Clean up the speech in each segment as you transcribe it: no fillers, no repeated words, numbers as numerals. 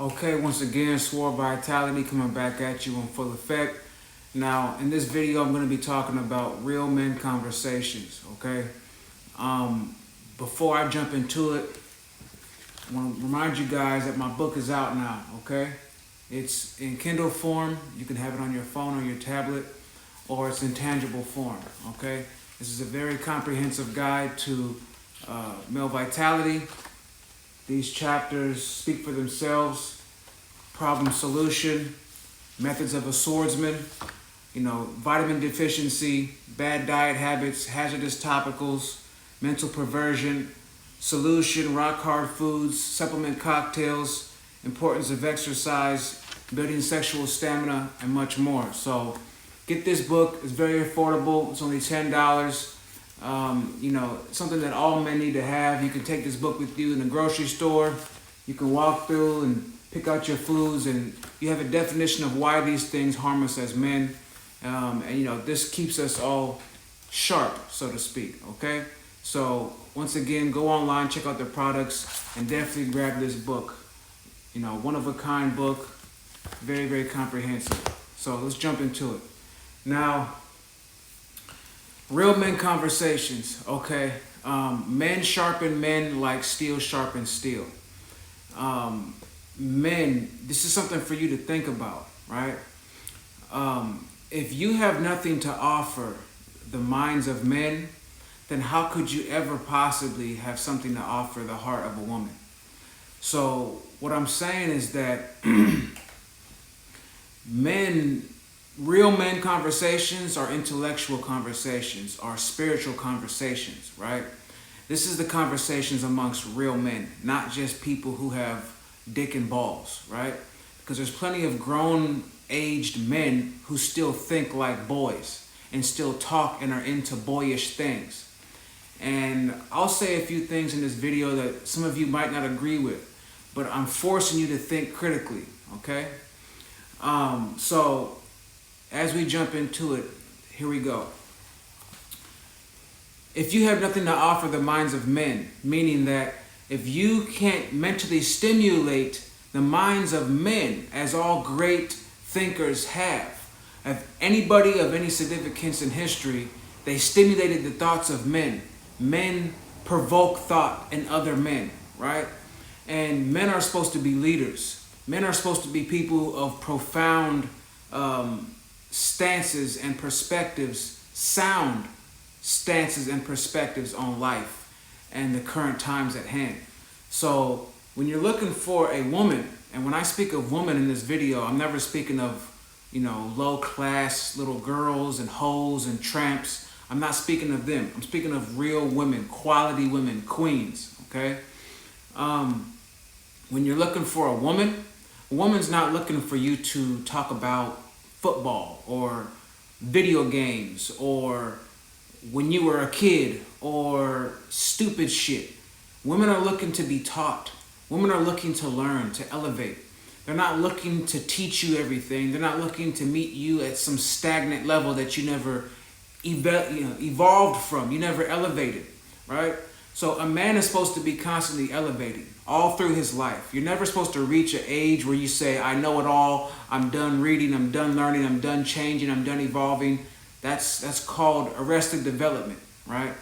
Okay, once again, Swore Vitality coming back at you in full effect. Now, in this video, I'm going to be talking about real men conversations, okay? Before I jump into it, I want to remind you guys that my book is out now, okay? It's in Kindle form. You can have it on your phone or your tablet, or it's in tangible form, okay? This is a very comprehensive guide to male vitality. These chapters speak for themselves. Problem solution, methods of a swordsman, vitamin deficiency, bad diet habits, hazardous topicals, mental perversion, solution, rock hard foods, supplement cocktails, importance of exercise, building sexual stamina, and much more. So get this book. It's very affordable. It's only $10. Something that all men need to have. You can take this book with you in the grocery store. You can walk through and pick out your foods, and you have a definition of why these things harm us as men. This keeps us all sharp, so to speak, okay? So once again, go online, check out their products, and definitely grab this book. One-of-a-kind book, very, very comprehensive. So let's jump into it. Now, real men conversations, okay? Men sharpen men like steel sharpens steel. Men, this is something for you to think about, right? If you have nothing to offer the minds of men, then how could you ever possibly have something to offer the heart of a woman? So what I'm saying is that real men conversations are intellectual conversations, are spiritual conversations, right? This is the conversations amongst real men, not just people who have dick and balls, right? Because there's plenty of grown aged men who still think like boys and still talk and are into boyish things. And I'll say a few things in this video that some of you might not agree with, but I'm forcing you to think critically, okay? So as we jump into it, here we go. If you have nothing to offer the minds of men, meaning that if you can't mentally stimulate the minds of men, as all great thinkers have, if anybody of any significance in history, they stimulated the thoughts of men. Men provoke thought in other men, right? And men are supposed to be leaders. Men are supposed to be people of profound stances and perspectives, sound stances and perspectives on life and the current times at hand. So when you're looking for a woman, and when I speak of woman in this video, I'm never speaking of, low class little girls and hoes and tramps. I'm not speaking of them. I'm speaking of real women, quality women, queens, okay? When you're looking for a woman's not looking for you to talk about football or video games or when you were a kid or stupid shit. Women are looking to be taught. Women are looking to learn, to elevate. They're not looking to teach you everything. They're not looking to meet you at some stagnant level that you never evolved from. You never elevated, right? So a man is supposed to be constantly elevating all through his life. You're never supposed to reach an age where you say, I know it all, I'm done reading, I'm done learning, I'm done changing, I'm done evolving. That's called arrested development, right?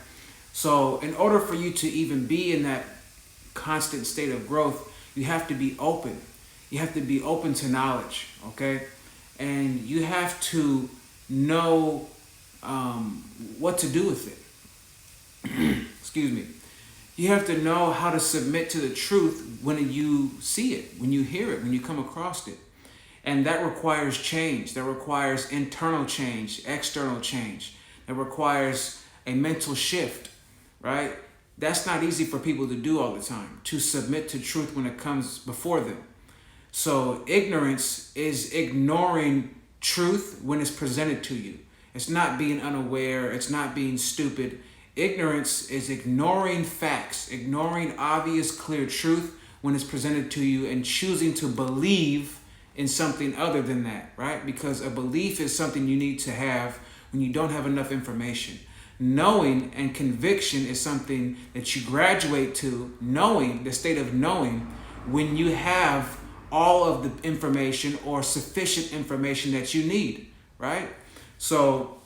So in order for you to even be in that constant state of growth, you have to be open. You have to be open to knowledge, okay? And you have to know what to do with it. Excuse me. You have to know how to submit to the truth when you see it, when you hear it, when you come across it. And that requires change. That requires internal change, external change. That requires a mental shift, right? That's not easy for people to do all the time, to submit to truth when it comes before them. So ignorance is ignoring truth when it's presented to you. It's not being unaware. It's not being stupid. Ignorance is ignoring facts, ignoring obvious, clear truth when it's presented to you and choosing to believe in something other than that, right? Because a belief is something you need to have when you don't have enough information. Knowing and conviction is something that you graduate to, knowing, the state of knowing, when you have all of the information or sufficient information that you need, right? So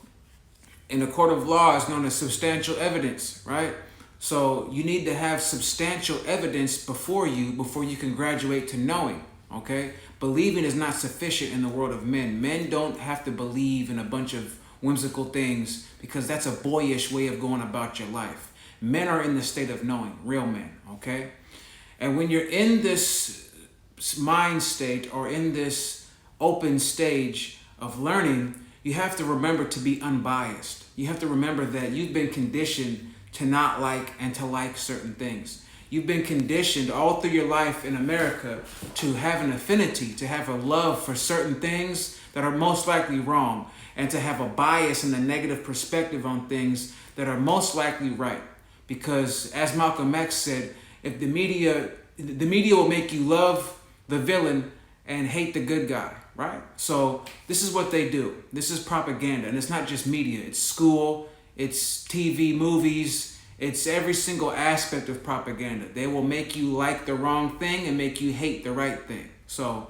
in the court of law, it's known as substantial evidence, right? So you need to have substantial evidence before you can graduate to knowing, okay? Believing is not sufficient in the world of men. Men don't have to believe in a bunch of whimsical things because that's a boyish way of going about your life. Men are in the state of knowing, real men, okay? And when you're in this mind state or in this open stage of learning, you have to remember to be unbiased. You have to remember that you've been conditioned to not like and to like certain things. You've been conditioned all through your life in America to have an affinity, to have a love for certain things that are most likely wrong, and to have a bias and a negative perspective on things that are most likely right. Because as Malcolm X said, if the media will make you love the villain and hate the good guy, right? So this is what they do. This is propaganda, and it's not just media. It's school, it's TV, movies, it's every single aspect of propaganda. They will make you like the wrong thing and make you hate the right thing. So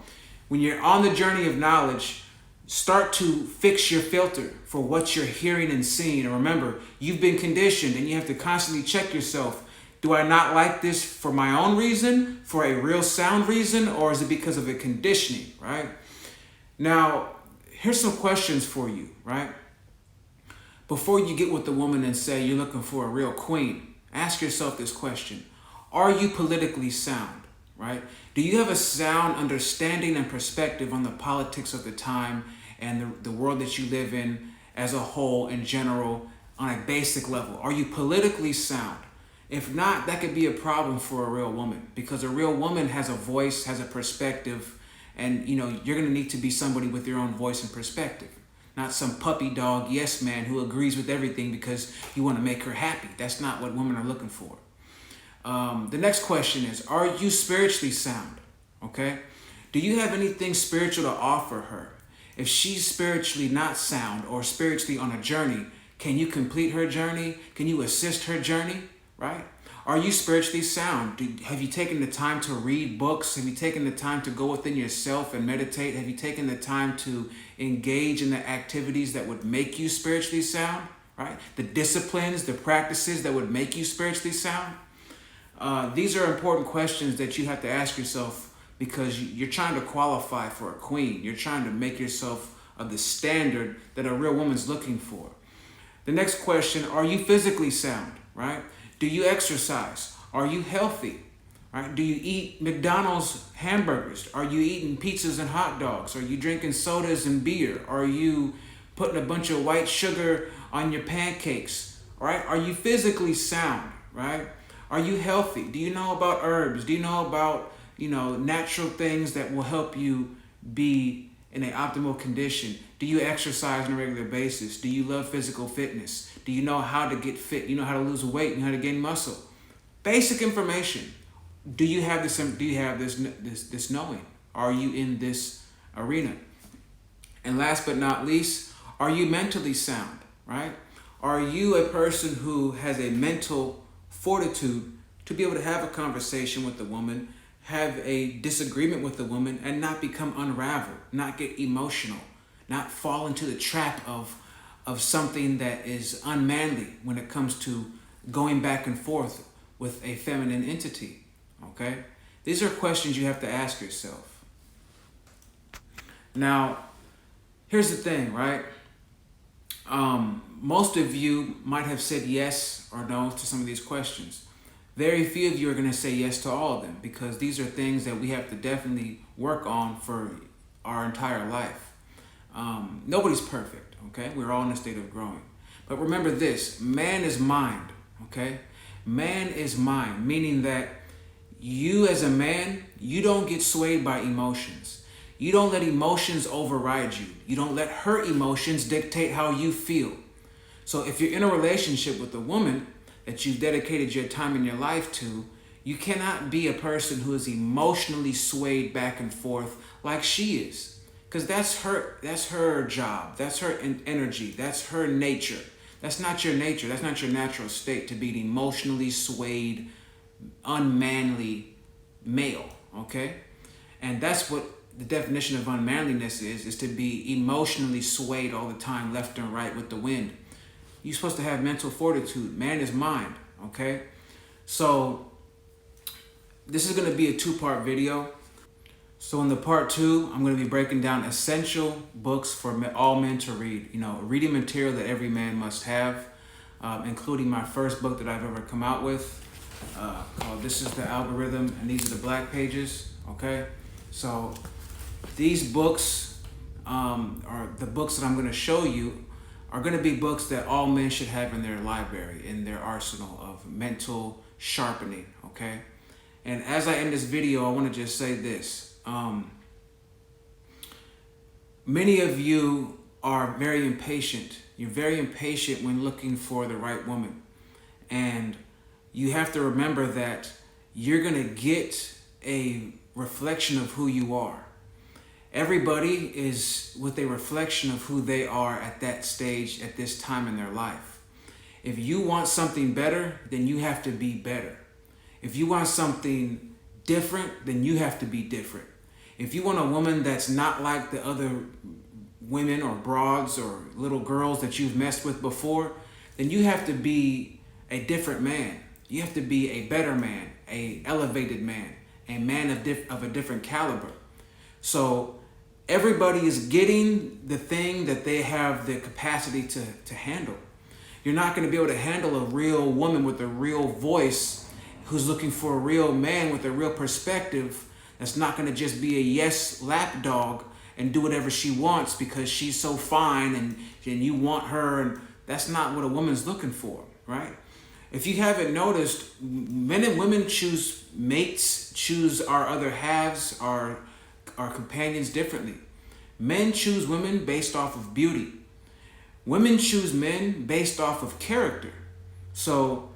when you're on the journey of knowledge, start to fix your filter for what you're hearing and seeing. And remember, you've been conditioned, and you have to constantly check yourself. Do I not like this for my own reason, for a real sound reason, or is it because of a conditioning, right? Now, here's some questions for you, right? Before you get with the woman and say you're looking for a real queen, ask yourself this question. Are you politically sound, right? Do you have a sound understanding and perspective on the politics of the time and the world that you live in as a whole, in general, on a basic level? Are you politically sound? If not, that could be a problem for a real woman, because a real woman has a voice, has a perspective, and you're going to need to be somebody with your own voice and perspective, not some puppy dog yes man who agrees with everything because you want to make her happy. That's not what women are looking for. The next question is, are you spiritually sound? Okay? Do you have anything spiritual to offer her? If she's spiritually not sound or spiritually on a journey, can you complete her journey? Can you assist her journey? Right? Are you spiritually sound? Have you taken the time to read books? Have you taken the time to go within yourself and meditate? Have you taken the time to engage in the activities that would make you spiritually sound? Right? The disciplines, the practices that would make you spiritually sound? These are important questions that you have to ask yourself, because you're trying to qualify for a queen. You're trying to make yourself of the standard that a real woman's looking for. The next question, are you physically sound? Right? Do you exercise? Are you healthy? Right? Do you eat McDonald's hamburgers? Are you eating pizzas and hot dogs? Are you drinking sodas and beer? Are you putting a bunch of white sugar on your pancakes? Right? Are you physically sound? Right? Are you healthy? Do you know about herbs? Do you know about, natural things that will help you be in an optimal condition? Do you exercise on a regular basis? Do you love physical fitness? Do you know how to get fit? You know how to lose weight? You know how to gain muscle? Basic information. Do you have this? Do you have this knowing? Are you in this arena? And last but not least, are you mentally sound? Right? Are you a person who has a mental fortitude to be able to have a conversation with the woman, have a disagreement with the woman, and not become unraveled, not get emotional, not fall into the trap of something that is unmanly when it comes to going back and forth with a feminine entity, okay? These are questions you have to ask yourself. Now, here's the thing, right? Most of you might have said yes or no to some of these questions. Very few of you are going to say yes to all of them, because these are things that we have to definitely work on for our entire life. Nobody's perfect, okay? We're all in a state of growing. But remember this, man is mind, okay? Man is mind, meaning that you as a man, you don't get swayed by emotions. You don't let emotions override you. You don't let her emotions dictate how you feel. So if you're in a relationship with a woman that you've dedicated your time in your life to, you cannot be a person who is emotionally swayed back and forth like she is. Because that's her job. That's her energy. That's her nature. That's not your nature. That's not your natural state, to be an emotionally swayed, unmanly male, okay? And that's what the definition of unmanliness is to be emotionally swayed all the time, left and right with the wind. You're supposed to have mental fortitude. Man is mind, okay? So this is going to be a two-part video. So in the part 2, I'm going to be breaking down essential books for all men to read. You know, reading material that every man must have, including my first book that I've ever come out with, called This is the Algorithm and These are the Black Pages, okay? So these books, are the books that I'm going to show you, are going to be books that all men should have in their library, in their arsenal of mental sharpening, okay? And as I end this video, I want to just say this. Many of you are very impatient. You're very impatient when looking for the right woman. And you have to remember that you're going to get a reflection of who you are. Everybody is with a reflection of who they are at that stage, at this time in their life. If you want something better, then you have to be better. If you want something different, then you have to be different. If you want a woman that's not like the other women or broads or little girls that you've messed with before, then you have to be a different man. You have to be a better man, a elevated man, a man of a different caliber. So everybody is getting the thing that they have the capacity to handle. You're not going to be able to handle a real woman with a real voice who's looking for a real man with a real perspective that's not going to just be a yes lapdog and do whatever she wants because she's so fine and you want her. And that's not what a woman's looking for, right? If you haven't noticed, men and women choose mates, choose our other halves, our companions differently. Men choose women based off of beauty. Women choose men based off of character. So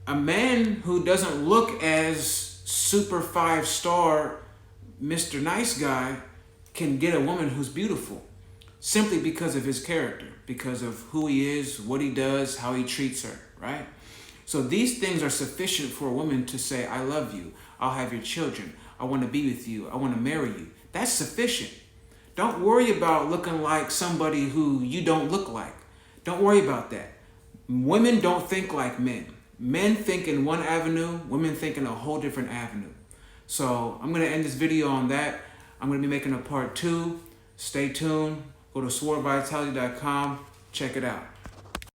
a man who doesn't look as super 5-star Mr. Nice Guy can get a woman who's beautiful simply because of his character, because of who he is, what he does, how he treats her, right? So these things are sufficient for a woman to say, I love you, I'll have your children, I want to be with you, I want to marry you. That's sufficient. Don't worry about looking like somebody who you don't look like. Don't worry about that. Women don't think like men. Men think in one avenue, women think in a whole different avenue. So I'm going to end this video on that. I'm going to be making a part 2. Stay tuned. Go to swordvitality.com. Check it out.